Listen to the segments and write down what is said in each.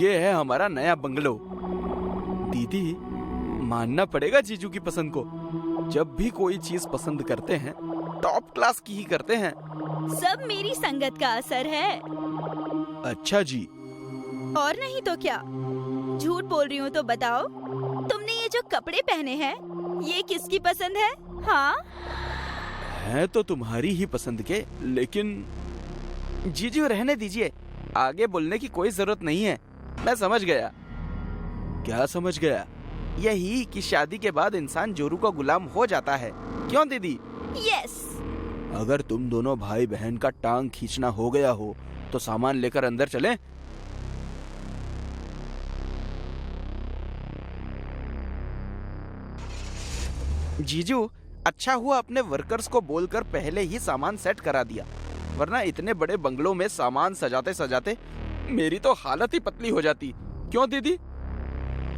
ये है हमारा नया बंगलो। दीदी, मानना पड़ेगा जीजू की पसंद को। जब भी कोई चीज पसंद करते हैं टॉप क्लास की ही करते हैं। सब मेरी संगत का असर है। अच्छा जी। और नहीं तो क्या। झूठ बोल रही हूँ तो बताओ, तुमने ये जो कपड़े पहने हैं ये किसकी पसंद है? हाँ, है तो तुम्हारी ही पसंद के, लेकिन जीजू रहने दीजिए, आगे बोलने की कोई जरूरत नहीं है। मैं समझ गया। क्या समझ गया? यही कि शादी के बाद इंसान जोरू का गुलाम हो जाता है। क्यों दीदी? यस। अगर तुम दोनों भाई बहन का टांग खींचना हो गया हो तो सामान लेकर अंदर चलें? जीजू, अच्छा हुआ अपने वर्कर्स को बोलकर पहले ही सामान सेट करा दिया, वरना इतने बड़े बंगलों में सामान सजाते सजाते मेरी तो हालत ही पतली हो जाती। क्यों दीदी?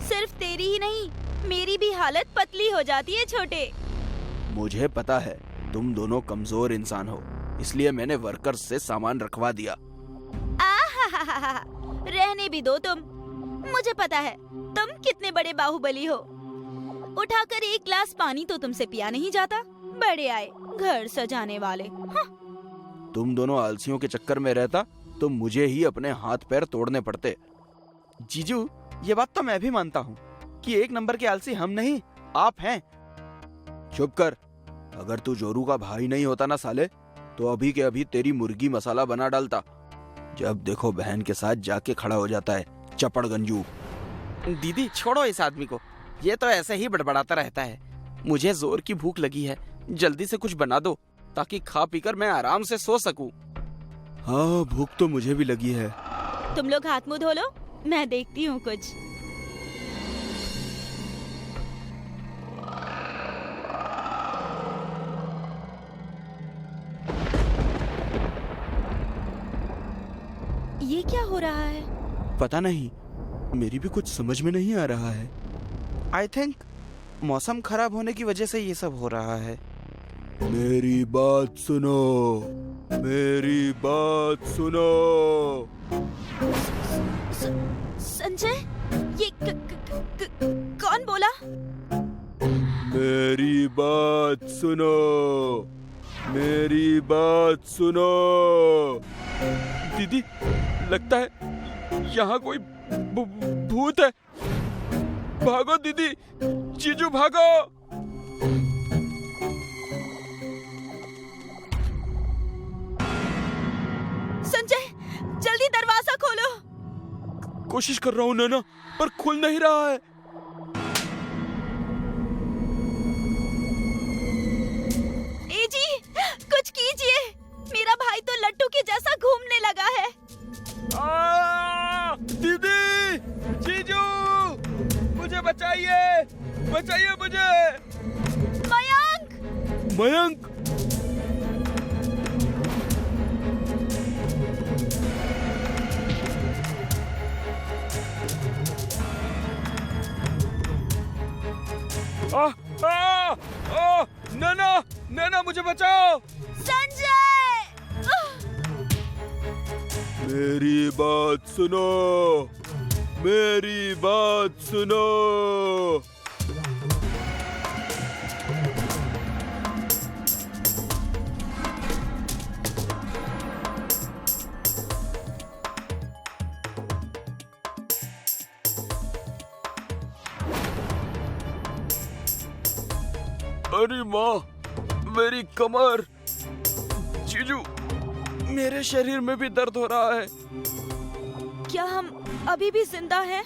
सिर्फ तेरी ही नहीं, मेरी भी हालत पतली हो जाती है छोटे। मुझे पता है तुम दोनों कमजोर इंसान हो, इसलिए मैंने वर्कर्स से सामान रखवा दिया। आहाहाहा, रहने भी दो तुम। मुझे पता है तुम कितने बड़े बाहुबली हो। उठाकर एक गिलास पानी तो तुमसे पिया नहीं जाता। बड़े आए घर सजाने वाले। हाँ। तुम दोनों आलसियों के चक्कर में रहता तो मुझे ही अपने हाथ पैर तोड़ने पड़ते। जीजू, ये बात तो मैं भी मानता हूँ कि एक नंबर के आलसी हम नहीं, आप हैं। चुप कर। अगर तू जोरू का भाई नहीं होता ना साले, तो अभी के अभी तेरी मुर्गी मसाला बना डालता। जब देखो बहन के साथ जाके खड़ा हो जाता है, चपड़ गंजू। दीदी छोड़ो इस आदमी को, ये तो ऐसे ही बड़बड़ाता रहता है। मुझे जोर की भूख लगी है, जल्दी से कुछ बना दो ताकि खा पीकर मैं आराम से सो सकूं। हाँ, भूख तो मुझे भी लगी है। तुम लोग हाथ मुंह धो लो, मैं देखती हूँ कुछ। ये क्या हो रहा है? पता नहीं, मेरी भी कुछ समझ में नहीं आ रहा है। आई थिंक मौसम खराब होने की वजह से ये सब हो रहा है। मेरी बात सुनो, मेरी बात सुनो। संजय, ये कौन बोला? मेरी बात सुनो, मेरी बात सुनो। दीदी, लगता है यहाँ कोई भूत है। भागो दीदी, जीजू भागो। संजय, जल्दी दरवाजा खोलो। कोशिश कर रहा हूँ नैना, पर खुल नहीं रहा है। ए जी, कुछ कीजिए, मेरा भाई तो लट्टू के जैसा घूमने लगा है। दीदी, जीजू, मुझे बचाइए, बचाइए मुझे। मयंक! मयंक! नैना, नैना मुझे बचाओ। संजय! मेरी बात सुनो, मेरी बात सुनो। अरे माँ, मेरी कमर। जीजू, मेरे शरीर में भी दर्द हो रहा है। क्या हम अभी भी जिंदा हैं?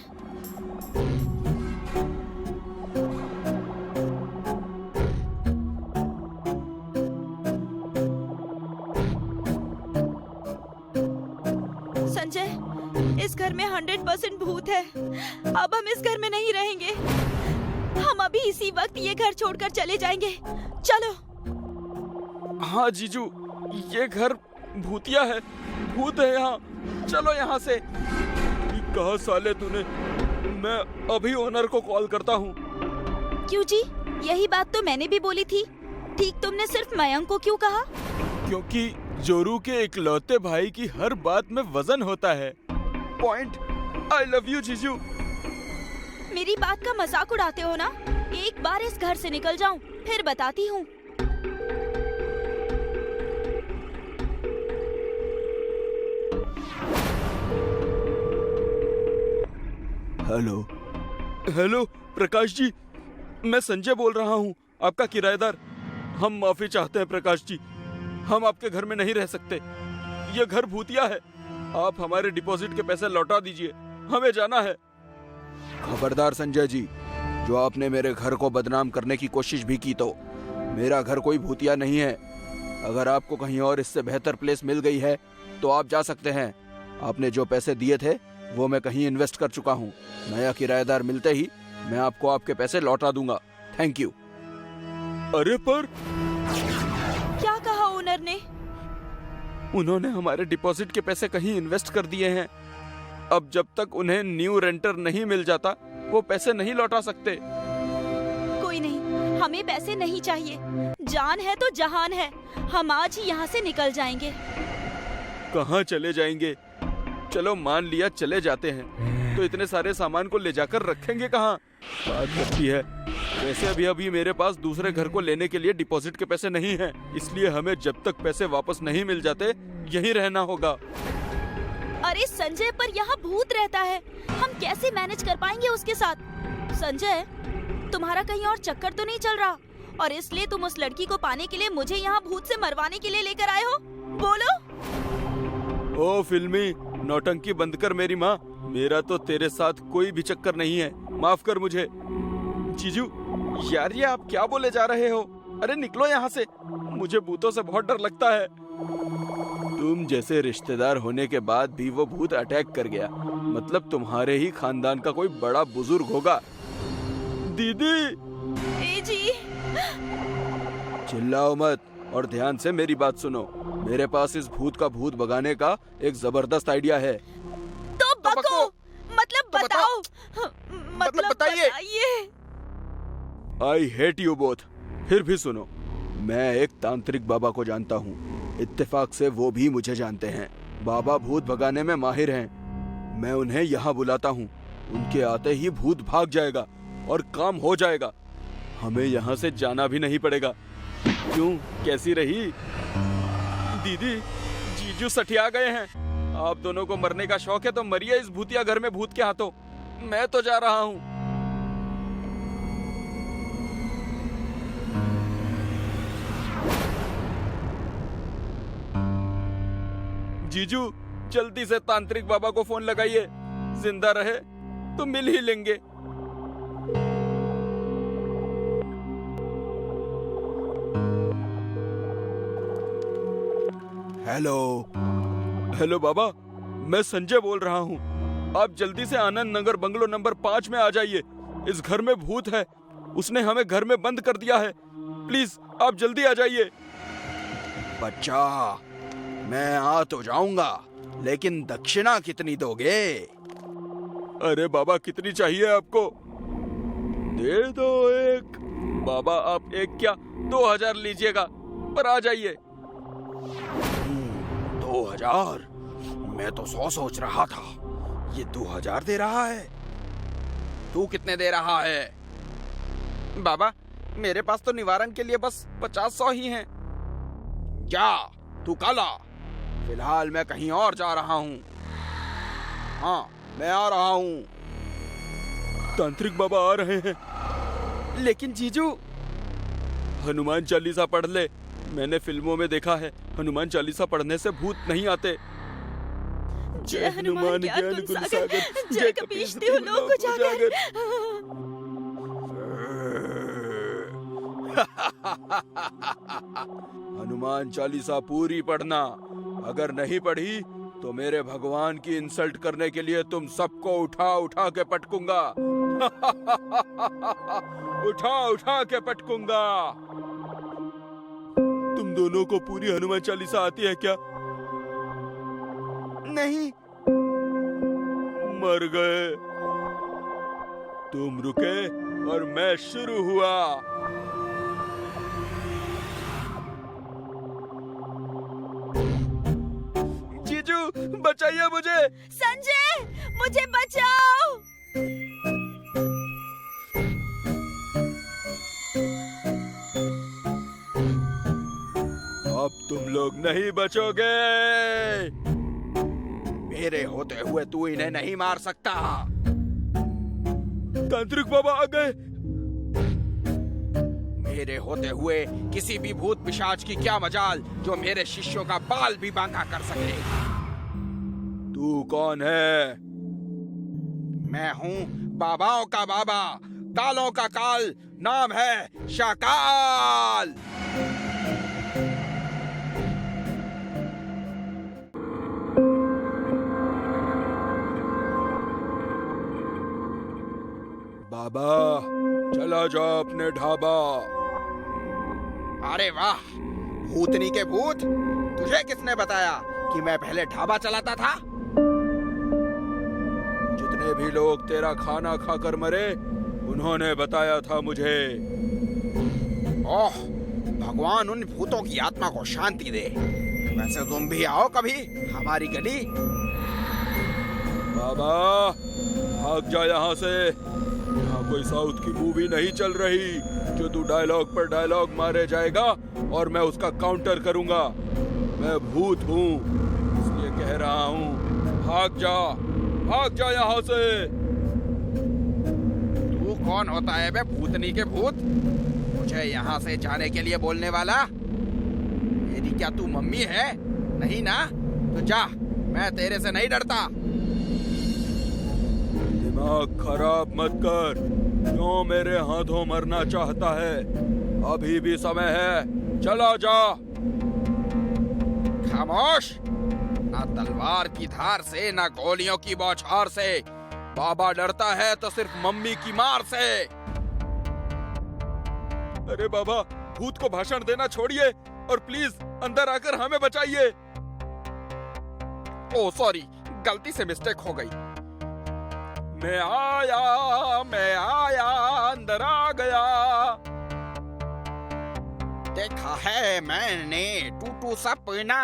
संजय, इस घर में 100% भूत है। अब हम इस घर में नहीं रहेंगे। हम अभी इसी वक्त ये घर छोड़कर चले जाएंगे। चलो। हाँ जीजू, ये घर भूतिया है, भूत है यहाँ। चलो यहाँ से। कहा साले तूने? मैं अभी ओनर को कॉल करता हूँ। क्यों जी? यही बात तो मैंने भी बोली थी। ठीक तुमने सिर्फ मयंक को क्यों कहा? क्योंकि जोरू के इकलौते भाई की हर बात में वजन होता है। पॉइंट आई लव यू जीजू। मेरी बात का मजाक उड़ाते हो ना? एक बार इस घर से निकल जाऊं, फिर बताती हूँ। हेलो हेलो प्रकाश जी, मैं संजय बोल रहा हूँ, आपका किराएदार। हम माफी चाहते हैं प्रकाश जी, हम आपके घर में नहीं रह सकते। ये घर भूतिया है। आप हमारे डिपॉजिट के पैसे लौटा दीजिए, हमें जाना है। खबरदार संजय जी, जो आपने मेरे घर को बदनाम करने की कोशिश भी की तो मेरा घर कोई भूतिया नहीं है। अगर आपको कहीं और इससे बेहतर प्लेस मिल गई है तो आप जा सकते हैं। आपने जो पैसे दिए थे वो मैं कहीं इन्वेस्ट कर चुका हूँ। नया किराएदार मिलते ही मैं आपको आपके पैसे लौटा दूंगा। Thank you. अरे पर क्या कहा ओनर ने? उन्होंने हमारे डिपॉजिट के पैसे कहीं इन्वेस्ट कर दिए हैं। अब जब तक उन्हें न्यू रेंटर नहीं मिल जाता वो पैसे नहीं लौटा सकते। कोई नहीं, हमें पैसे नहीं चाहिए। जान है तो जहान है। हम आज ही यहाँ से निकल जाएंगे। कहाँ चले जाएंगे? चलो मान लिया चले जाते हैं, तो इतने सारे सामान को ले जाकर रखेंगे कहाँ? बात करती है। वैसे अभी मेरे पास दूसरे घर को लेने के लिए डिपॉजिट के पैसे नहीं हैं, इसलिए हमें जब तक पैसे वापस नहीं मिल जाते यहीं रहना होगा। अरे संजय, पर यहाँ भूत रहता है, हम कैसे मैनेज कर पाएंगे उसके साथ? संजय, तुम्हारा कहीं और चक्कर तो नहीं चल रहा? और इसलिए तुम उस लड़की को पाने के लिए मुझे यहाँ भूत से मरवाने के लिए लेकर आए हो? बोलो। ओ फिल्मी, नौटंकी बंद कर मेरी माँ। मेरा तो तेरे साथ कोई भी चक्कर नहीं है, माफ कर मुझे। जीजू, यार ये आप क्या बोले जा रहे हो? अरे निकलो यहाँ से, मुझे भूतों से बहुत डर लगता है। तुम जैसे रिश्तेदार होने के बाद भी वो भूत अटैक कर गया, मतलब तुम्हारे ही खानदान का कोई बड़ा बुजुर्ग होगा। दीदी। ए जी। चिल्लाओ मत और ध्यान से मेरी बात सुनो। मेरे पास इस भूत का भूत भगाने का एक जबरदस्त आइडिया है। तो बको, मतलब बताओ। मतलब बताइए। I hate you both. फिर भी सुनो, मैं एक तांत्रिक बाबा को जानता हूँ। इत्तेफाक से वो भी मुझे जानते हैं। बाबा भूत भगाने में माहिर हैं। मैं उन्हें यहाँ बुलाता हूँ, उनके आते ही भूत भाग जाएगा और काम हो जाएगा। हमें यहाँ से जाना भी नहीं पड़ेगा। क्यों, कैसी रही? दीदी, जीजू सठिया गए हैं। आप दोनों को मरने का शौक है तो मरिए इस भूतिया घर में भूत के हाथों। मैं तो जा रहा हूँ। जीजू, जल्दी से तांत्रिक बाबा को फोन लगाइए। जिंदा रहे तो मिल ही लेंगे। हेलो हेलो बाबा, मैं संजय बोल रहा हूँ। आप जल्दी से आनंद नगर बंगलो नंबर 5 में आ जाइए। इस घर में भूत है, उसने हमें घर में बंद कर दिया है। प्लीज आप जल्दी आ जाइए। बच्चा, मैं आ तो जाऊंगा, लेकिन दक्षिणा कितनी दोगे? अरे बाबा, कितनी चाहिए आपको? दे दो एक। बाबा, आप एक क्या 2000 लीजिएगा, पर आ जाइए। 2000? मैं तो 100 सोच रहा था। ये 2000 दे रहा है। तू कितने दे रहा है? बाबा, मेरे पास तो निवारण के लिए बस 50-100 ही हैं। जा, तू काला। फिलहाल मैं कहीं और जा रहा हूँ। हाँ, मैं आ रहा हूँ। तांत्रिक बाबा आ रहे हैं। लेकिन जीजू, हनुमान चालीसा पढ़ ले। मैंने फिल्मों में देखा है, हनुमान चालीसा पढ़ने से भूत नहीं आते। जय हनुमान ज्ञान गुण सागर, जय कपीश तिहु लोक उजागर। हनुमान चालीसा पूरी पढ़ना। अगर नहीं पढ़ी तो मेरे भगवान की इंसल्ट करने के लिए तुम सबको उठा उठा के पटकूंगा। उठा उठा के पटकूंगा। तुम दोनों को पूरी हनुमान चालीसा आती है क्या? नहीं। मर गए। तुम रुके और मैं शुरू हुआ। जीजू, बचाइए मुझे। संजय, मुझे बचाओ। अब तुम लोग नहीं बचोगे। मेरे होते हुए तू इन्हें नहीं मार सकता। तांत्रिक बाबा आ गए। मेरे होते हुए किसी भी भूत पिशाच की क्या मजाल जो मेरे शिष्यों का बाल भी बांका कर सके। तू कौन है? मैं हूँ बाबाओं का बाबा, कालों का काल, नाम है शाकाल। बाबा चला जाओ अपने ढाबा। अरे वाह, भूतनी के भूत, तुझे किसने बताया कि मैं पहले ढाबा चलाता था? जितने भी लोग तेरा खाना खाकर मरे, उन्होंने बताया था मुझे। ओह, भगवान उन भूतों की आत्मा को शांति दे। वैसे तुम भी आओ कभी हमारी गली। बाबा भाग जा यहाँ से। यहाँ कोई साउथ की मूवी नहीं चल रही जो तू डायलॉग पर डायलॉग मारे जाएगा और मैं उसका काउंटर करूंगा। मैं भूत हूँ, इसलिए कह रहा हूँ, भाग जा यहाँ से। तू कौन होता है बे भूतनी के भूत, मुझे यहाँ से जाने के लिए बोलने वाला? मेरी क्या तू मम्मी है? नहीं ना? तो जा, मैं तेरे से नहीं डरता। दिमाग खराब मत कर। क्यों मेरे हाथों मरना चाहता है? अभी भी समय है, चला जा। खामोश। ना तलवार की धार से, ना गोलियों की बौछार से। बाबा डरता है तो सिर्फ मम्मी की मार से। अरे बाबा, भूत को भाषण देना छोड़िए और प्लीज अंदर आकर हमें बचाइए। ओह सॉरी, गलती से मिस्टेक हो गई। मैं आया, अंदर आ गया। देखा है मैंने टूटू सपना,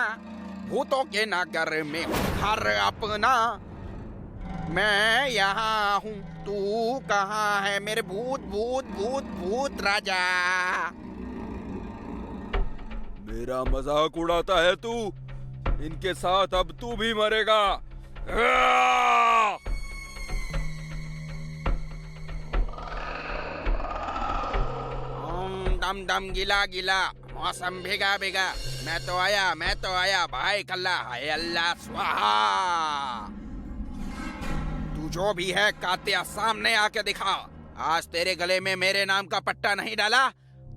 भूतों के नगर में घर अपना। मैं यहाँ हूँ, तू कहाँ है मेरे भूत भूत भूत भूत राजा? मेरा मजाक उड़ाता है तू? इनके साथ अब तू भी मरेगा। दम दम गिला गिला, मौसम भिगा भिगा। मैं तो आया भाई कल्ला, हाय अल्लाह स्वाहा। तू जो भी है कातिया, सामने आके दिखा। आज तेरे गले में मेरे नाम का पट्टा नहीं डाला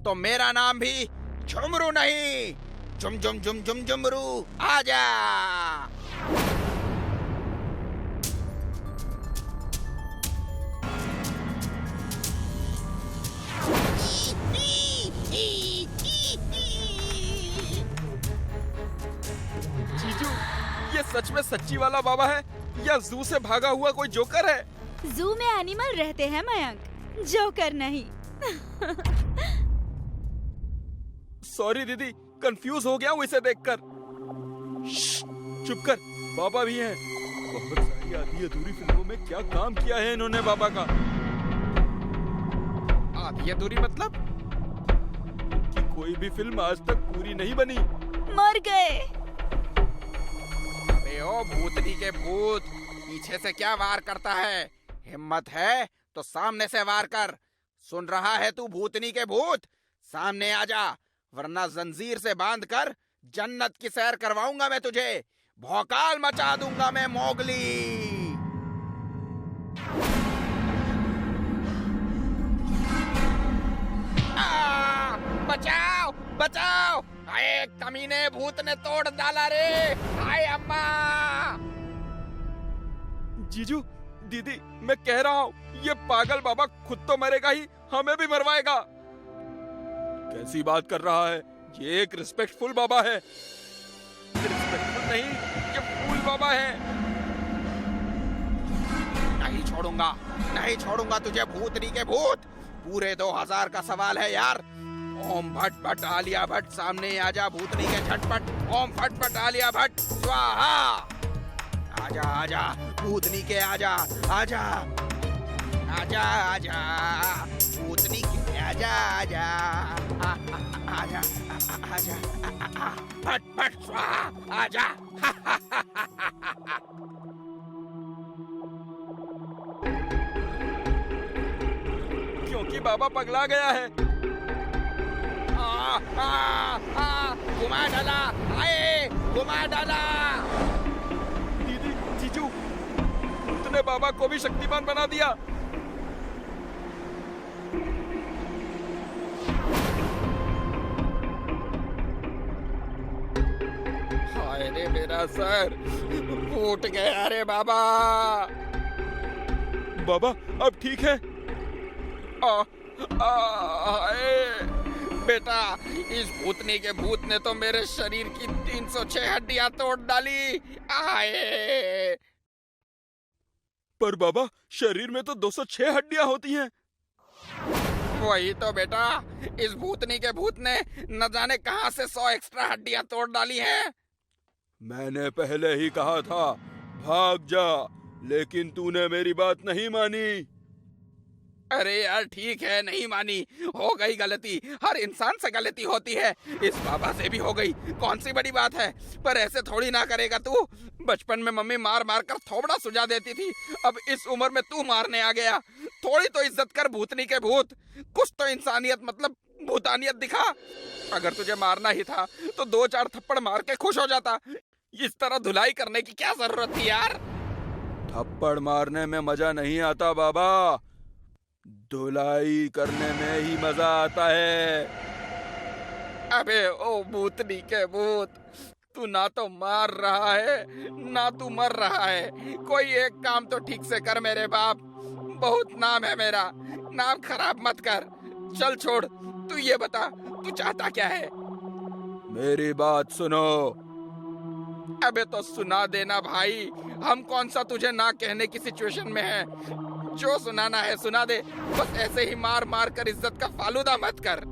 तो मेरा नाम भी झुमरू नहीं, झुम झुम झुम झुम झुमरू। आजा। जीजू, ये सच में सच्ची वाला बाबा है या जू से भागा हुआ कोई जोकर है? जू में एनिमल रहते हैं मयंक, जोकर नहीं। सॉरी दीदी, कंफ्यूज हो गया हूँ इसे देखकर। चुप कर, बाबा भी हैं। बहुत सारी आधी अधूरी फिल्मों में क्या काम किया है इन्होंने बाबा का। आधी अधूरी मतलब कि कोई भी फिल्म आज तक पूरी नहीं बनी। मर गए। अबे ओ भूतनी के भूत, पीछे से क्या वार करता है? हिम्मत है तो सामने से वार कर। सुन रहा है तू भूतनी के भूत? सामने आजा, वरना जंजीर से बांधकर जन्नत की सैर करवाऊंगा मैं तुझे। भौकाल मचा दूंगा मैं मोगली। बचाओ बचाओ, एक कमीने भूत ने तोड़ डाला रे। हाय अम्मा। जीजू दीदी, मैं कह रहा हूँ ये पागल बाबा खुद तो मरेगा ही, हमें भी मरवाएगा। कैसी बात कर रहा है? ये एक रिस्पेक्टफुल बाबा है। रिस्पेक्टफुल नहीं, ये फूल बाबा है। नहीं छोड़ूंगा तुझे भूतनी के भूत। पूरे 2000 का सवाल है यार। ओम भट भट आलिया भट्ट, सामने आजा भूतनी के झटपट। ओम फट फट आलिया भट्ट स्वाहा। आजा आजा भूतनी के आजा आजा आजा आजा भूतनी के आजा आजा आजा आजा फट फट स्वाहा आजा क्योंकि बाबा पगला गया है। घुमा डाला, आए घुमा डाला। दीदी, जीजू, तूने बाबा को भी शक्तिमान बना दिया। हाय रे मेरा सर, फूट गया रे बाबा। बाबा अब ठीक है? बेटा, इस भूतनी के भूत ने तो मेरे शरीर की 306 हड्डियां तोड़ डाली। आए पर बाबा, शरीर में तो 206 हड्डियां होती हैं। वही तो बेटा, इस भूतनी के भूत ने न जाने कहां से 100 एक्स्ट्रा हड्डियां तोड़ डाली हैं। मैंने पहले ही कहा था भाग जा, लेकिन तूने मेरी बात नहीं मानी। अरे यार ठीक है, नहीं मानी, हो गई गलती। हर इंसान से गलती होती है, इस बाबा से भी हो गई, कौन सी बड़ी बात है। पर ऐसे थोड़ी ना करेगा तू। बचपन में मम्मी मार मार कर थोबड़ा सुझा देती थी, अब इस उम्र में तू मारने आ गया। थोड़ी तो इज्जत कर भूतनी के भूत, कुछ तो इंसानियत मतलब भूतानियत दिखा। अगर तुझे मारना ही था तो 2-4 थप्पड़ मार के खुश हो जाता। इस तरह धुलाई करने की क्या जरूरत थी यार। थप्पड़ मारने में मजा नहीं आता बाबा, धुलाई करने में ही मजा आता है। अबे ओ भूतनी के भूत, तू ना तो मार रहा है ना तू मर रहा है। कोई एक काम तो ठीक से कर मेरे बाप, बहुत नाम है मेरा, नाम खराब मत कर। चल छोड़, तू ये बता तू चाहता क्या है। मेरी बात सुनो। अबे तो सुना देना भाई, हम कौन सा तुझे ना कहने की सिचुएशन में है। जो सुनाना है सुना दे, बस ऐसे ही मार मार कर इज्जत का फालूदा मत कर।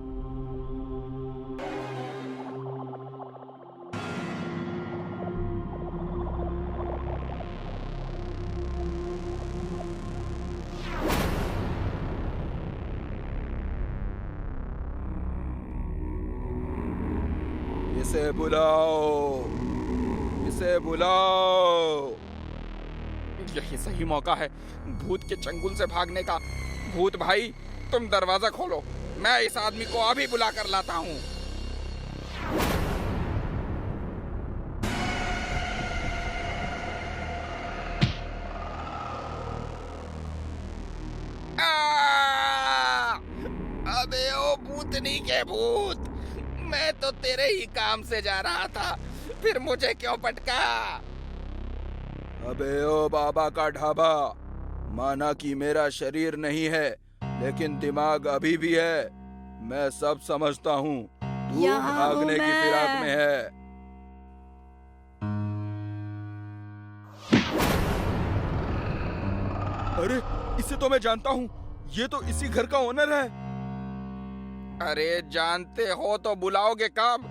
इसे बुलाओ, इसे बुलाओ। यही सही मौका है भूत के चंगुल से भागने का। भूत भाई, तुम दरवाजा खोलो, मैं इस आदमी को अभी बुला कर लाता हूँ। अबे ओ भूतनी के भूत, मैं तो तेरे ही काम से जा रहा था, फिर मुझे क्यों पटका। अबे ओ बाबा का ढाबा, माना कि मेरा शरीर नहीं है लेकिन दिमाग अभी भी है। मैं सब समझता हूँ, तू भागने की फिराक में है। अरे इसे तो मैं जानता हूँ, ये तो इसी घर का ओनर है। अरे जानते हो तो बुलाओगे कब?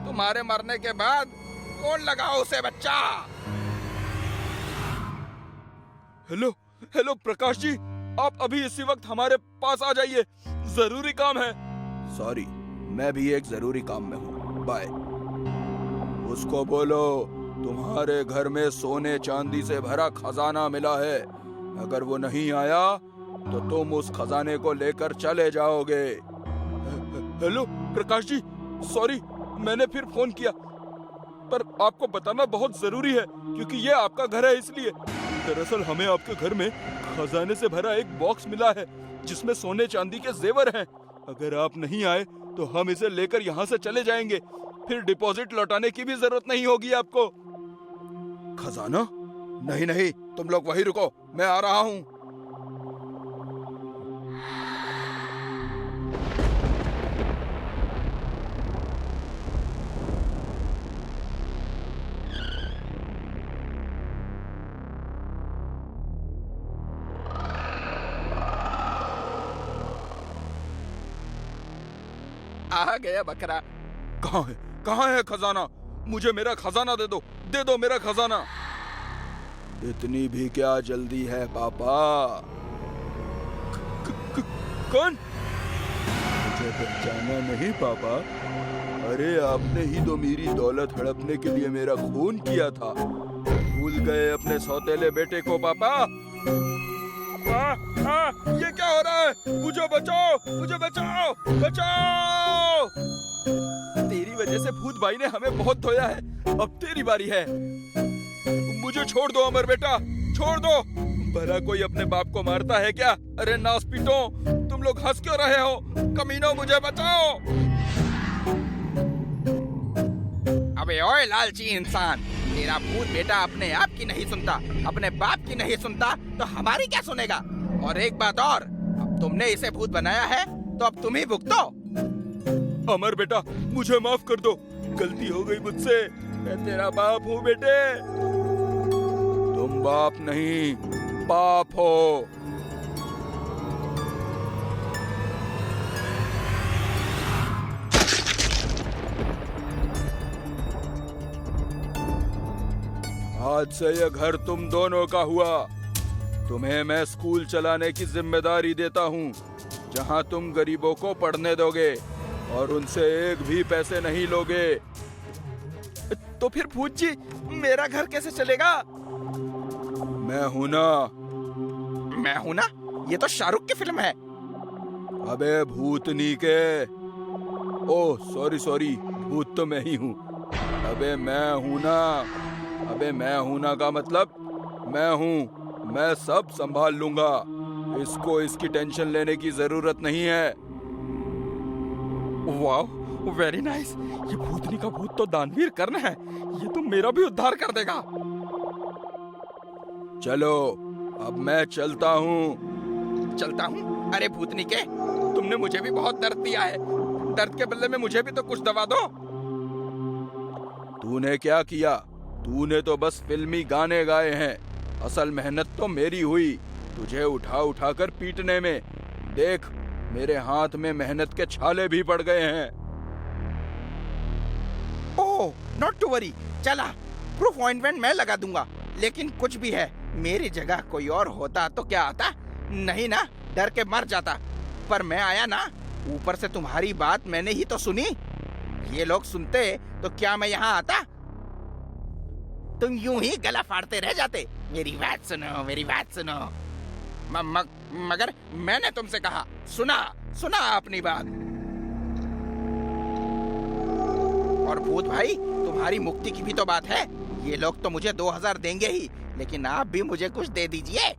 तुम्हारे मरने के बाद कौन लगाओ उसे बच्चा। हेलो हेलो प्रकाश जी, आप अभी इसी वक्त हमारे पास आ जाइए, जरूरी काम है। सॉरी, मैं भी एक जरूरी काम में हूँ, बाय। उसको बोलो तुम्हारे घर में सोने चांदी से भरा खजाना मिला है, अगर वो नहीं आया तो तुम उस खजाने को लेकर चले जाओगे। हेलो प्रकाश जी, सॉरी मैंने फिर फोन किया, पर आपको बताना बहुत जरूरी है क्योंकि ये आपका घर है इसलिए। दरअसल हमें आपके घर में खजाने से भरा एक बॉक्स मिला है जिसमें सोने चांदी के जेवर हैं। अगर आप नहीं आए तो हम इसे लेकर यहाँ से चले जाएंगे, फिर डिपॉजिट लौटाने की भी जरूरत नहीं होगी आपको। खजाना? नहीं नहीं, तुम लोग वहीं रुको, मैं आ रहा हूँ। आ गया बकरा। कहाँ है खजाना? मुझे मेरा खजाना दे दो मेरा खजाना। इतनी भी क्या जल्दी है पापा? कौन? मुझे पहचाना नहीं पापा? अरे आपने ही तो मेरी दौलत हड़पने के लिए मेरा खून किया था। भूल गए अपने सौतेले बेटे को पापा? ये क्या हो रहा है? मुझे बचाओ, मुझे बचाओ, बचाओ! तेरी वजह से भूत भाई ने हमें बहुत धोया है। अब तेरी बारी है। मुझे छोड़ दो अमर बेटा, छोड़ दो। भला कोई अपने बाप को मारता है क्या? अरे नासपीटों, तुम लोग हंस क्यों रहे हो? कमीनों, मुझे बचाओ! अबे ओए लालची इंसान, तेरा भूत बेटा अपने आप की नहीं सुनता, अपने बाप की नहीं सुनता, तो हमारी क्या सुनेगा? और एक बात और, अब तुमने इसे भूत बनाया है तो अब तुम ही भुगतो। अमर बेटा, मुझे माफ कर दो, गलती हो गई मुझसे। मैं तेरा बाप हूँ बेटे। तुम बाप नहीं, पाप हो। आज से ये घर तुम दोनों का हुआ। तुम्हें मैं स्कूल चलाने की जिम्मेदारी देता हूँ, जहाँ तुम गरीबों को पढ़ने दोगे और उनसे एक भी पैसे नहीं लोगे। तो फिर भूत जी, मेरा घर कैसे चलेगा? मैं हूं ना। मैं हूं ना? ये तो शाहरुख की फिल्म है। अबे भूतनी के। ओह सॉरी, भूत तो मैं ही हूँ। अबे मैं हूं ना। अबे मैं हूं ना का मतलब मैं हूँ। मैं सब संभाल लूंगा। इसको इसकी टेंशन लेने की जरूरत नहीं है। वाह, वेरी नाइस। ये भूतनी का भूत तो दानवीर कर्ण है। ये तो मेरा भी उद्धार कर देगा। चलो, अब मैं चलता हूँ। चलता हूँ? अरे भूतनी के, तुमने मुझे भी बहुत दर्द दिया है। दर्द के बदले में मुझे भी तो कुछ दवा दो। तूने क्या किया? तूने तो बस फिल्मी गाने गाए हैं। असल मेहनत तो मेरी हुई, तुझे उठा उठा कर पीटने में। देख, मेरे हाथ में मेहनत के छाले भी पड़ गए हैं। ओह, नॉट टू वरी। चला, प्रूफ ऑइंटमेंट मैं लगा दूंगा। लेकिन कुछ भी है, मेरी जगह कोई और होता तो क्या आता? नहीं ना, डर के मर जाता। पर मैं आया ना, ऊपर से तुम्हारी बात मैंने ही तो सुनी। ये लोग सुनते तो क्या मैं यहाँ आता? तुम यूं ही गला फाड़ते रह जाते। मेरी बात सुनो, मेरी बात सुनो। मगर मैंने तुमसे कहा, सुना अपनी बात। और भूत भाई, तुम्हारी मुक्ति की भी तो बात है। ये लोग तो मुझे 2000 देंगे ही, लेकिन आप भी मुझे कुछ दे दीजिए।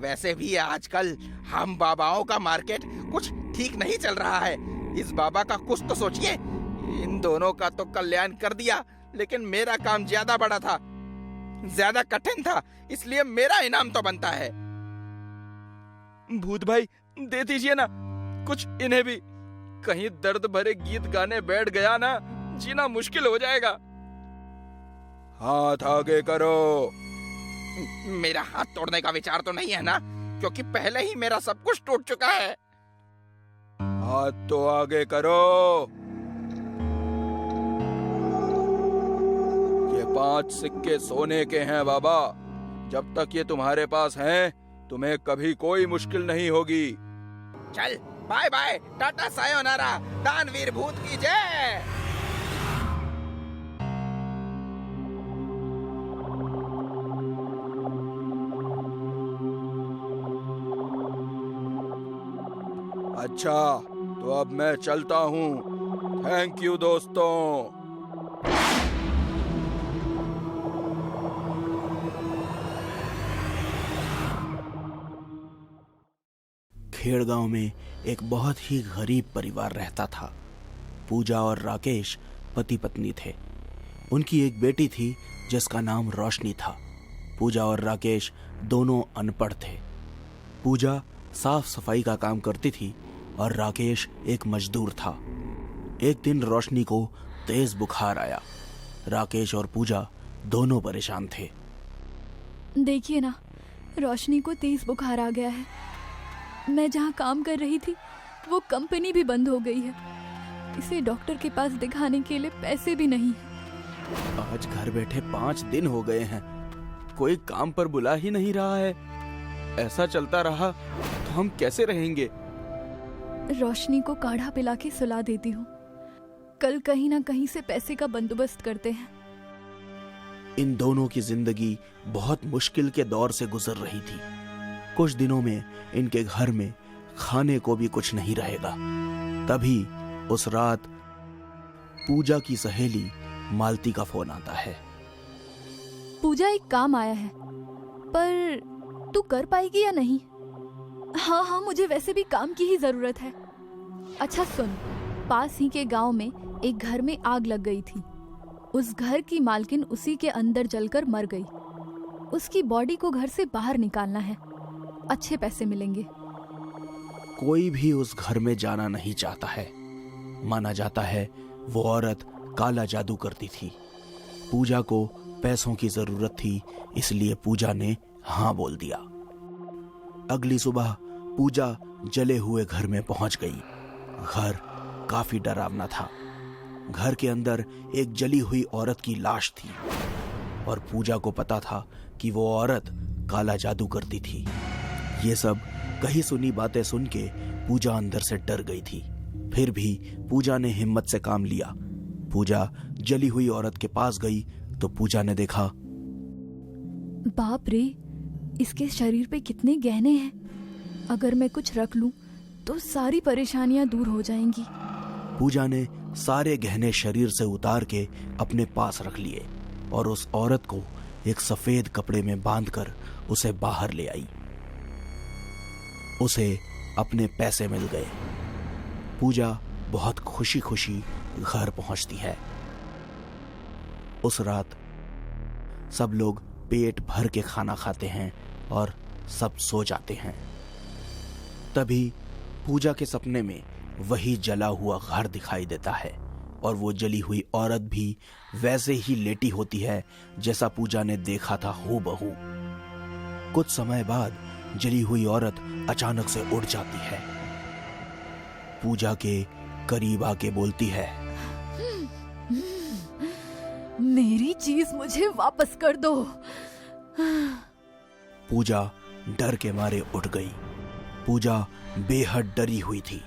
वैसे भी आजकल हम बाबाओं का मार्केट कुछ ठीक नहीं चल रहा है। इस बाबा का कुछ तो सोचिए। इन दोनों का तो कल्याण कर दिया, लेकिन मेरा काम ज्यादा बड़ा था, ज्यादा कठिन था, इसलिए मेरा इनाम तो बनता है। भूत भाई, दे दीजिए ना कुछ इन्हें भी। कहीं दर्द भरे गीत गाने बैठ गया ना, जीना मुश्किल हो जाएगा। हाथ आगे करो। मेरा हाथ तोड़ने का विचार तो नहीं है ना, क्योंकि पहले ही मेरा सब कुछ टूट चुका है। हाथ तो आगे करो। ये 5 सिक्के सोने के हैं बाबा। जब तक ये तुम्हारे पास हैं, तुम्हें कभी कोई मुश्किल नहीं होगी। चल, बाय बाय, टाटा सायोनारा, दानवीर भूत की जय। अच्छा, तो अब मैं चलता हूँ। थैंक यू दोस्तों। खेड़गांव में एक बहुत ही गरीब परिवार रहता था। पूजा और राकेश पति पत्नी थे। उनकी एक बेटी थी जिसका नाम रोशनी था। पूजा और राकेश दोनों अनपढ़ थे। पूजा साफ सफाई का काम करती थी और राकेश एक मजदूर था। एक दिन रोशनी को तेज बुखार आया। राकेश और पूजा दोनों परेशान थे। देखिए ना, रोशनी को तेज बुखार आ गया है। मैं जहाँ काम कर रही थी वो कंपनी भी बंद हो गई है। इसे डॉक्टर के पास दिखाने के लिए पैसे भी नहीं है। आज घर बैठे 5 दिन हो गए हैं, कोई काम पर बुला ही नहीं रहा है। ऐसा चलता रहा तो हम कैसे रहेंगे? रोशनी को काढ़ा पिला के सुला देती हूँ। कल कहीं ना कहीं से पैसे का बंदोबस्त करते हैं। इन दोनों की जिंदगी बहुत मुश्किल के दौर से गुजर रही थी। कुछ दिनों में इनके घर में खाने को भी कुछ नहीं रहेगा। तभी उस रात पूजा की सहेली मालती का फोन आता है। पूजा, एक काम आया है, पर तू कर पाएगी या नहीं? हाँ हाँ, मुझे वैसे भी काम की ही जरूरत है। अच्छा सुन, पास ही के गांव में एक घर में आग लग गई थी। उस घर की मालकिन उसी के अंदर जलकर मर गई। उसकी बॉडी को घर से बाहर निकालना है, अच्छे पैसे मिलेंगे। कोई भी उस घर में जाना नहीं चाहता है। माना जाता है वो औरत काला जादू करती थी। पूजा को पैसों की जरूरत थी, इसलिए पूजा ने हाँ बोल दिया। अगली सुबह पूजा जले हुए घर में पहुंच गई। घर काफी डरावना था। घर के अंदर एक जली हुई औरत की लाश थी और पूजा को पता था कि वो औरत काला जादू करती थी। ये सब कही सुनी बातें सुन के पूजा अंदर से डर गई थी। फिर भी पूजा ने हिम्मत से काम लिया। पूजा जली हुई औरत के पास गई तो पूजा ने देखा, बाप रे, इसके शरीर पे कितने गहने हैं। अगर मैं कुछ रख लूं तो सारी परेशानियां दूर हो जाएंगी। पूजा ने सारे गहने शरीर से उतार के अपने पास रख लिए और उस औरत को एक सफेद कपड़े में बांधकर उसे बाहर ले आई। उसे अपने पैसे मिल गए। पूजा बहुत खुशी खुशी घर पहुंचती है। उस रात सब लोग पेट भर के खाना खाते हैं और सब सो जाते हैं। तभी पूजा के सपने में वही जला हुआ घर दिखाई देता है और वो जली हुई औरत भी वैसे ही लेटी होती है जैसा पूजा ने देखा था हूबहू। कुछ समय बाद जली हुई औरत अचानक से उड़ जाती है। पूजा के करीब आके बोलती है, मेरी चीज मुझे वापस कर दो। पूजा डर के मारे उठ गई। पूजा बेहद डरी हुई थी।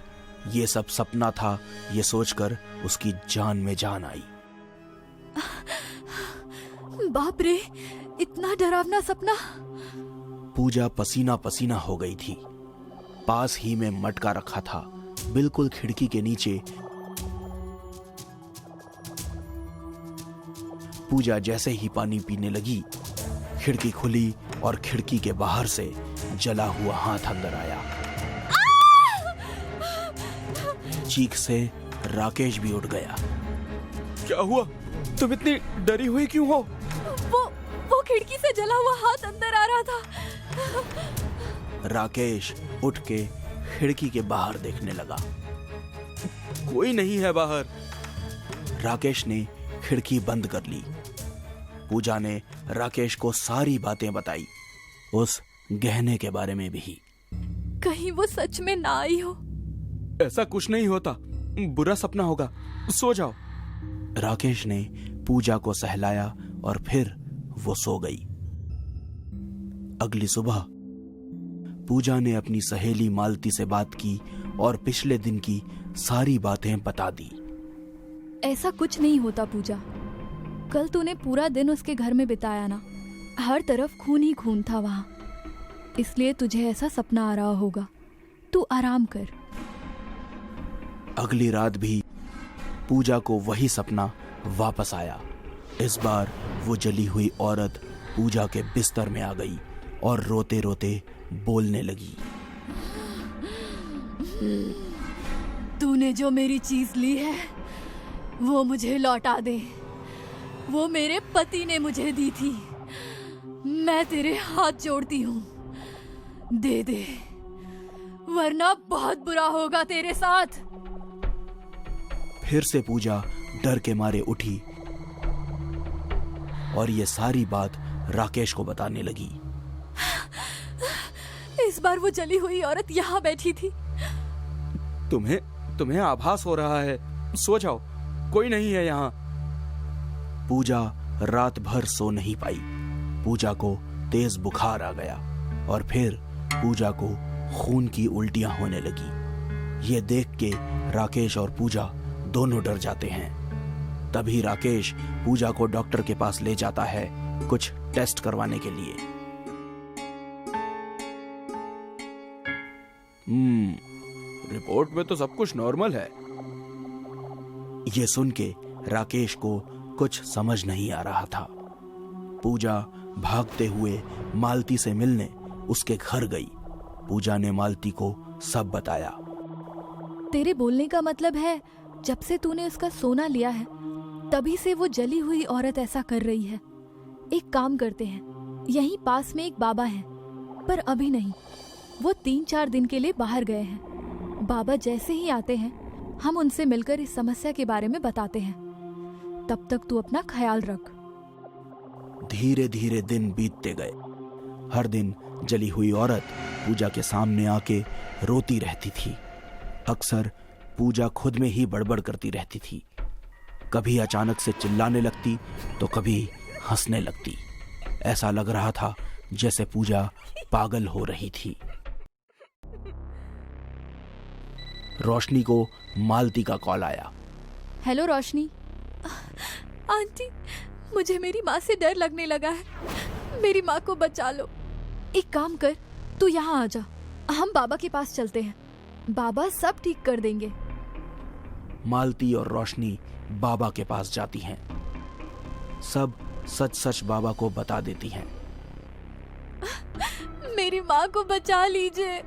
ये सब सपना था, ये सोचकर उसकी जान में जान आई। बाप रे, इतना डरावना सपना। पूजा पसीना पसीना हो गई थी। पास ही में मटका रखा था, बिल्कुल खिड़की के नीचे। पूजा जैसे ही पानी पीने लगी, खिड़की खुली और खिड़की के बाहर से जला हुआ हाथ अंदर आया। चीख से राकेश भी उठ गया। क्या हुआ? तुम इतनी डरी हुई क्यों हो? वो खिड़की से जला हुआ हाथ अंदर आ रहा था। राकेश उठ के खिड़की के बाहर देखने लगा। कोई नहीं है बाहर। राकेश ने खिड़की बंद कर ली। पूजा ने राकेश को सारी बातें बताई, उस गहने के बारे में भी। कहीं वो सच में ना आई हो। ऐसा कुछ नहीं होता, बुरा सपना होगा, सो जाओ। राकेश ने पूजा को सहलाया और फिर वो सो गई। अगली सुबह पूजा ने अपनी सहेली मालती से बात की और पिछले दिन की सारी बातें बता दी। ऐसा कुछ नहीं होता पूजा। कल तूने पूरा दिन उसके घर में बिताया ना, हर तरफ खून ही खून था वहां, इसलिए तुझे ऐसा सपना आ रहा होगा। तू आराम कर। अगली रात भी पूजा को वही सपना वापस आया। इस बार वो जली हुई औरत पूजा के बिस्तर में आ गई और रोते रोते बोलने लगी, तूने जो मेरी चीज ली है वो मुझे लौटा दे। वो मेरे पति ने मुझे दी थी। मैं तेरे हाथ जोड़ती हूँ, दे दे, वरना बहुत बुरा होगा तेरे साथ। फिर से पूजा डर के मारे उठी और ये सारी बात राकेश को बताने लगी। इस बार वो जली हुई औरत यहाँ बैठी थी। तुम्हें आभास हो रहा है, सो जाओ, कोई नहीं है यहाँ। पूजा रात भर सो नहीं पाई। पूजा को तेज बुखार आ गया और फिर पूजा को खून की उल्टियां होने लगी। ये देख के राकेश और पूजा दोनों डर जाते हैं। तभी राकेश पूजा को डॉक्टर के पास ले जाता है कुछ टेस्ट करवाने के लिए। रिपोर्ट में तो सब कुछ नॉर्मल है। ये सुन के राकेश को कुछ समझ नहीं आ रहा था। पूजा भागते हुए मालती से मिलने उसके घर गई। पूजा ने मालती को सब बताया। तेरे बोलने का मतलब है जब से तूने उसका सोना लिया है तभी से वो जली हुई औरत ऐसा कर रही है। एक काम करते हैं, यहीं पास में एक बाबा है, पर अभी नहीं, वो 3-4 दिन के लिए बाहर गए हैं। बाबा जैसे ही आते हैं हम उनसे मिलकर इस समस्या के बारे में बताते हैं। तब तक तू अपना ख्याल रख। धीरे धीरे दिन बीतते गए। हर दिन जली हुई औरत पूजा के सामने आके रोती रहती थी। अक्सर पूजा खुद में ही बड़बड़ करती रहती थी। कभी अचानक से चिल्लाने लगती तो कभी हंसने लगती। ऐसा लग रहा था जैसे पूजा पागल हो रही थी। रोशनी को मालती का कॉल आया। हेलो रोशनी। आंटी, मुझे मेरी माँ से डर लगने लगा है। मेरी माँ को बचा लो। एक काम कर, तू यहाँ आ जा, हम बाबा के पास चलते हैं। बाबा सब ठीक कर देंगे। मालती और रोशनी बाबा के पास जाती हैं। सब सच सच बाबा को बता देती हैं। मेरी माँ को बचा लीजिए।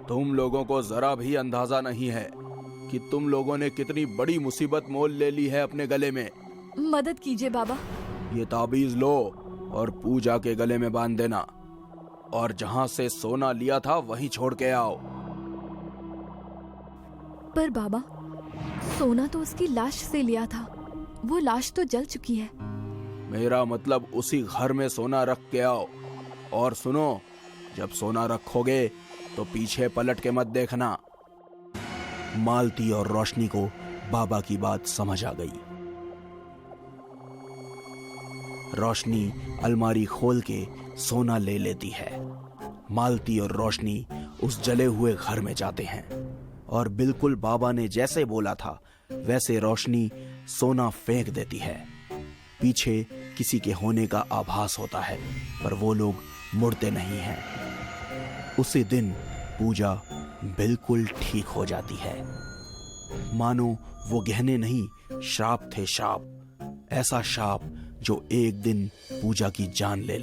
तुम लोगों को जरा भी अंदाजा नहीं है कि तुम लोगों ने कितनी बड़ी मुसीबत मोल ले ली है अपने गले में। मदद कीजिए बाबा। ये ताबीज लो और पूजा के गले में बांध देना, और जहां से सोना लिया था वहीं छोड़ के आओ। पर बाबा, सोना तो उसकी लाश से लिया था, वो लाश तो जल चुकी है। मेरा मतलब उसी घर में सोना रख के आओ। और सुनो, जब सोना रखोगे तो पीछे पलट के मत देखना। मालती और रोशनी को बाबा की बात समझ आ गई। रोशनी अलमारी खोल के सोना ले लेती है। मालती और रोशनी उस जले हुए घर में जाते हैं और बिल्कुल बाबा ने जैसे बोला था वैसे रोशनी सोना फेंक देती है। पीछे किसी के होने का आभास होता है, पर वो लोग मुड़ते नहीं हैं। उसी दिन पूजा बिल्कुल ठीक हो जाती है। मानो वो गहने नहीं, श्राप थे, श्राप। ऐसा श्राप जो एक दिन पूजा की जान ले